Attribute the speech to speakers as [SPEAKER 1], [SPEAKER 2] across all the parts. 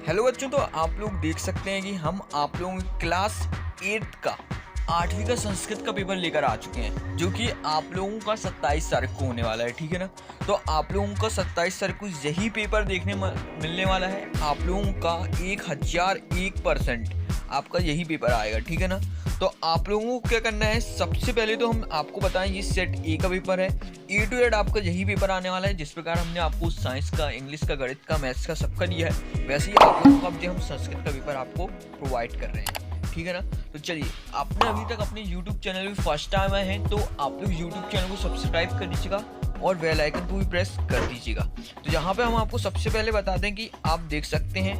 [SPEAKER 1] Hello बच्चों, तो आप लोग देख सकते हैं कि हम आप लोगों की क्लास 8 का 8वीं का संस्कृत का पेपर लेकर आ चुके हैं, जो कि आप लोगों का 27 तारीख को होने वाला है। ठीक है ना। तो आप लोगों को 27 तारीख को यही पेपर देखने मिलने वाला है। आप लोगों का 1001% आपका यही पेपर आएगा। ठीक है ना। तो आप लोगों को क्या करना है, सबसे पहले तो हम आपको बताएं ये सेट ए का पेपर है। ए टू जेड आपका यही पेपर आने वाला है। जिस प्रकार हमने आपको साइंस का, इंग्लिश का, गणित का, मैथ्स का सबका दिया है, वैसे ही आप लोगों को अब हम संस्कृत का पेपर आपको प्रोवाइड कर रहे हैं। ठीक है ना। तो चलिए, आपने अभी तक अपने यूट्यूब चैनल में फर्स्ट टाइम आए हैं तो आप लोग यूट्यूब चैनल को सब्सक्राइब कर दीजिएगा और बेल आइकन को भी प्रेस कर दीजिएगा। तो यहाँ पे हम आपको सबसे पहले बता दें कि आप देख सकते हैं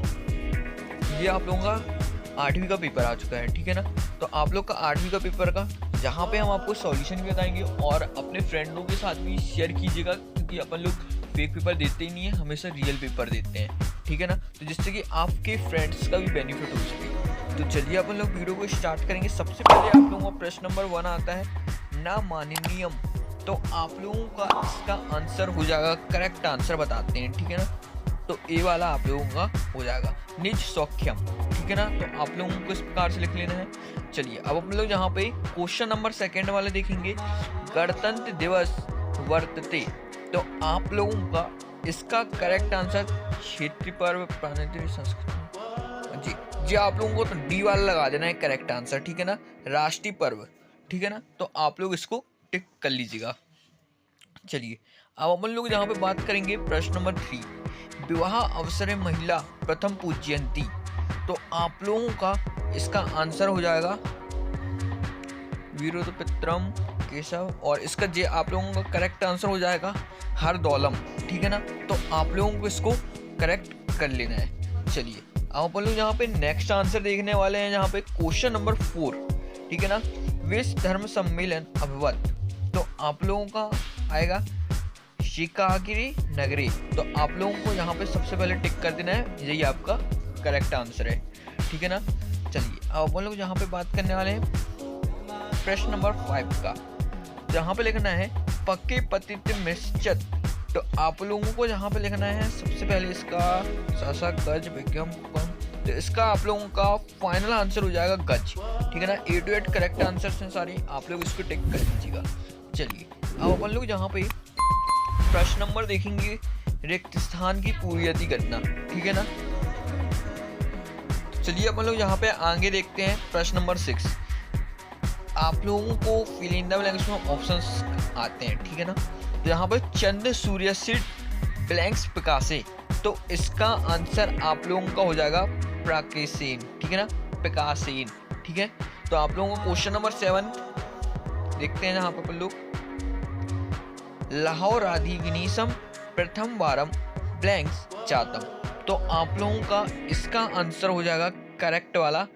[SPEAKER 1] ये आप लोगों का 8वीं का पेपर आ चुका है। ठीक है ना। तो आप लोग का 8वीं का पेपर का जहाँ पे हम आपको सॉल्यूशन भी बताएंगे और अपने फ्रेंडों के साथ भी शेयर कीजिएगा, क्योंकि अपन लोग फेक पेपर देते ही नहीं है, हमेशा रियल पेपर देते हैं। ठीक है ना। तो जिससे कि आपके फ्रेंड्स का भी बेनिफिट हो सके। तो चलिए अपन लोग वीडियो को स्टार्ट करेंगे। सबसे पहले आप लोगों का प्रश्न नंबर 1 आता है, ना माननीयम। तो आप लोगों का इसका आंसर हो जाएगा, करेक्ट आंसर बताते हैं। ठीक है ना। तो ए वाला आप लोगों का हो जाएगा, निज सौख्यम। ठीक है ना। तो आप लोगों को इस प्रकार से लिख लेना है। चलिए, अब हम लोग यहाँ पे क्वेश्चन नंबर 2 वाले देखेंगे, गणतंत्र दिवस वर्तते। तो आप लोगों का इसका करेक्ट आंसर क्षेत्रीय पर्व, प्रांतीय संस्कृति। जी आप लोगों को तो डी वाला लगा देना है करेक्ट आंसर। ठीक है ना। राष्ट्रीय पर्व। ठीक है ना। तो आप लोग इसको टिक कर लीजिएगा। चलिए, अब अपन लोग यहाँ पे बात करेंगे प्रश्न नंबर 3, विवाह अवसरे महिला प्रथम पूज्यंती। तो आप लोगों का इसका आंसर हो जाएगा वीरोध पित्रम केशव, और इसका जे आप लोगों का करेक्ट आंसर हो जाएगा हरदौलम। ठीक है ना। तो आप लोगों को इसको करेक्ट कर लेना है। चलिए, अब अपन लोग यहाँ पे नेक्स्ट आंसर देखने वाले हैं, यहाँ पे क्वेश्चन नंबर 4। ठीक है ना। विश्व धर्म सम्मेलन अभवत। तो आप लोगों का आएगा शिकागिरी नगरी। तो आप लोगों को यहाँ पे सबसे पहले टिक कर देना है, यही आपका करेक्ट आंसर है। ठीक है ना। चलिए, अब अपन लोग यहाँ पे बात करने वाले हैं प्रश्न नंबर 5 का, जहाँ पे लिखना है पक्के पतित मिश्चत। तो आप लोगों को यहाँ पे लिखना है सबसे पहले इसका सासा गज विज्ञम। तो इसका आप लोगों का फाइनल आंसर हो जाएगा गज। ठीक है ना। ए टू जेड करेक्ट आंसर हैं सारे, आप लोग इसको टिक कर दीजिएगा। चलिए, अब अपन लोग यहाँ पे प्रश्न नंबर देखेंगे, रिक्त स्थान की पूर्यति करना। ठीक है ना। चलिए, अपन लोग यहाँ पे आगे देखते हैं प्रश्न नंबर 6। आप लोगों को फिल इन द ब्लैंक्स में ऑप्शंस आते हैं। ठीक है ना। तो यहाँ पर चंद्र सूर्य से ब्लैंक्स प्रकाशे। तो इसका आंसर आप लोगों का हो जाएगा प्राकेसेन। ठीक है ना। प्रकाशेन। ठीक है। तो आप लोगों को क्वेश्चन नंबर 7 देखते हैं, जहाँ पर अपन लोग लाहौर आदि विनीसम प्रथम वारम ब्लैंक्स चातम। तो आप लोगों का इसका आंसर हो जाएगा करेक्ट वाला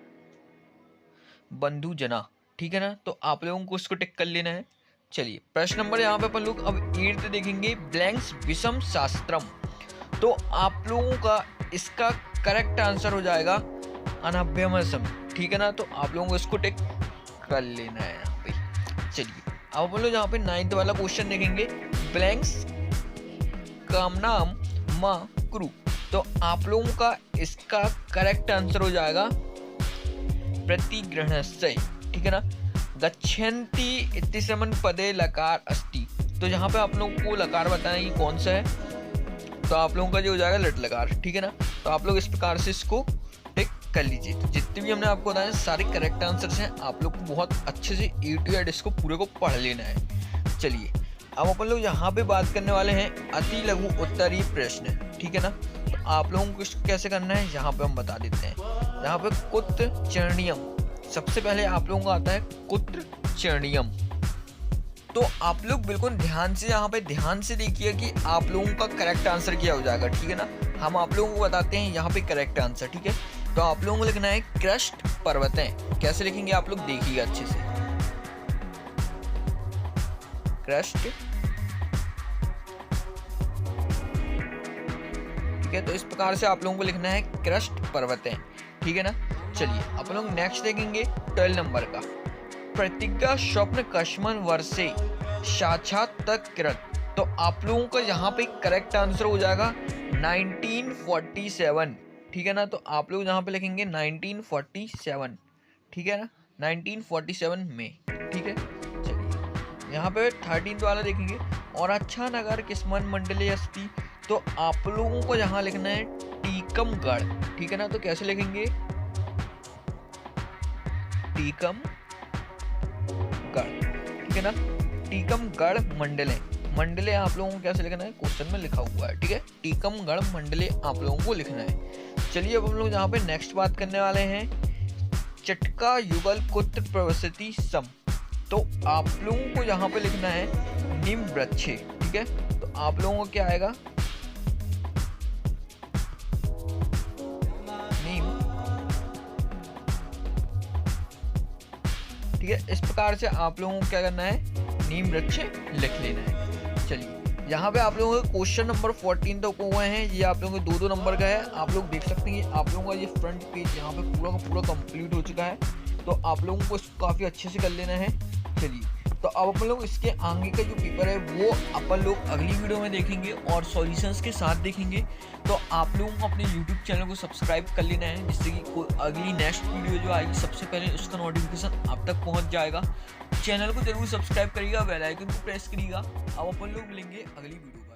[SPEAKER 1] बंधु जना। ठीक है ना। तो आप लोगों को इसको टिक कर लेना है। चलिए, प्रश्न नंबर यहाँ पे अपन लोग अब 8 देखेंगे, ब्लैंक्स विषम शास्त्रम। तो आप लोगों का इसका करेक्ट आंसर हो जाएगा अनभ्यमसम। ठीक है ना। तो आप लोगों को इसको टिक कर लेना है यहाँ पे। चलिए, अब अपन लोग यहाँ पे 9th वाला क्वेश्चन देखेंगे, ब्लैंक्स कामनाम मा क्रू। तो आप लोगों का इसका करेक्ट आंसर हो जाएगा प्रतिग्रहणस्य। ठीक है ना। गच्छन्ति इतिसमन पदे लकार अस्ति। तो यहाँ पे आप लोगों को लकार बताना कि कौन सा है। तो आप लोगों का जो हो जाएगा लट लकार। ठीक है ना। तो आप लोग इस प्रकार से इसको टिक कर लीजिए। तो जितने भी हमने आपको बताया सारे करेक्ट आंसर्स हैं, आप लोग को बहुत अच्छे से ए टू जेड इसको पूरे को पढ़ लेना है। चलिए, अब अपन लोग यहाँ पे बात करने वाले हैं अति लघु उत्तरीय प्रश्न। ठीक है ना। तो आप लोगों को इसको कैसे करना है यहाँ पे हम बता देते हैं। यहाँ पे कुत्र चरणीयम, सबसे पहले आप लोगों को आता है कुत्र चरणीयम। तो आप लोग बिल्कुल ध्यान से यहाँ पे ध्यान से देखिए कि आप लोगों का करेक्ट आंसर क्या हो जाएगा। ठीक है ना। हम आप लोगों को बताते हैं यहाँ पे करेक्ट आंसर। ठीक है। तो आप लोगों को लिखना है क्रस्ट पर्वतें। कैसे लिखेंगे आप लोग देखिएगा अच्छे से, क्रस्ट। ठीक है। तो इस प्रकार से आप लोगों को लिखना है क्रस्ट पर्वतें। ठीक है ना। चलिए, अपन लोग नेक्स्ट देखेंगे 12 नंबर का, प्रतिज्ञा स्वप्न कश्मन वर्षे साक्षात्कृत। तो आप लोगों का यहाँ पे करेक्ट आंसर हो जाएगा 1947। ठीक है ना। तो आप लोग यहाँ पे लिखेंगे 1947, ठीक है ना, 1947 में, ठीक है। चलिए यहाँ पे 13 वाला देखेंगे, और अच्छा नगर किस्मन मंडले अस्ति। तो आप लोगों को यहाँ लिखना है टीकमगढ़, ठीक है ना। तो कैसे लिखेंगे, टीकमगढ़, ठीक है ना, टीकमगढ़ मंडले। मंडले आप लोगों को कैसे लिखना है, क्वेश्चन में लिखा हुआ है, ठीक है। टीकमगढ़ मंडले आप लोगों को लिखना है। चलिए अब हम लोग यहाँ पे नेक्स्ट बात करने वाले हैं चटका युगल कुत्र प्रवसति सम। तो आप लोगों को यहाँ पे लिखना है निम वृक्षे, ठीक है। तो आप लोगों को क्या आएगा, नीम, ठीक है। इस प्रकार से आप लोगों को क्या करना है, नीम वृक्ष लिख लेना है। चलिए यहाँ पे आप लोगों का क्वेश्चन नंबर 14 तक हुए हैं, ये आप लोगों के 2-2 नंबर का है। आप लोग देख सकते हैं आप लोगों का ये फ्रंट पेज यहाँ पे पूरा का पूरा कंप्लीट हो चुका है। तो आप लोगों को इसको काफ़ी अच्छे से कर लेना है। चलिए तो अब अपन लोग इसके आगे का जो पेपर है वो अपन लोग अगली वीडियो में देखेंगे और सॉल्यूशंस के साथ देखेंगे। तो आप लोगों को अपने यूट्यूब चैनल को सब्सक्राइब कर लेना है, जिससे कि कोई अगली नेक्स्ट वीडियो जो आएगी सबसे पहले उसका नोटिफिकेशन आप तक पहुंच जाएगा। चैनल को जरूर सब्सक्राइब करिएगा, बेल आइकन को प्रेस करिएगा। अब अपन लोग मिलेंगे अगली वीडियो।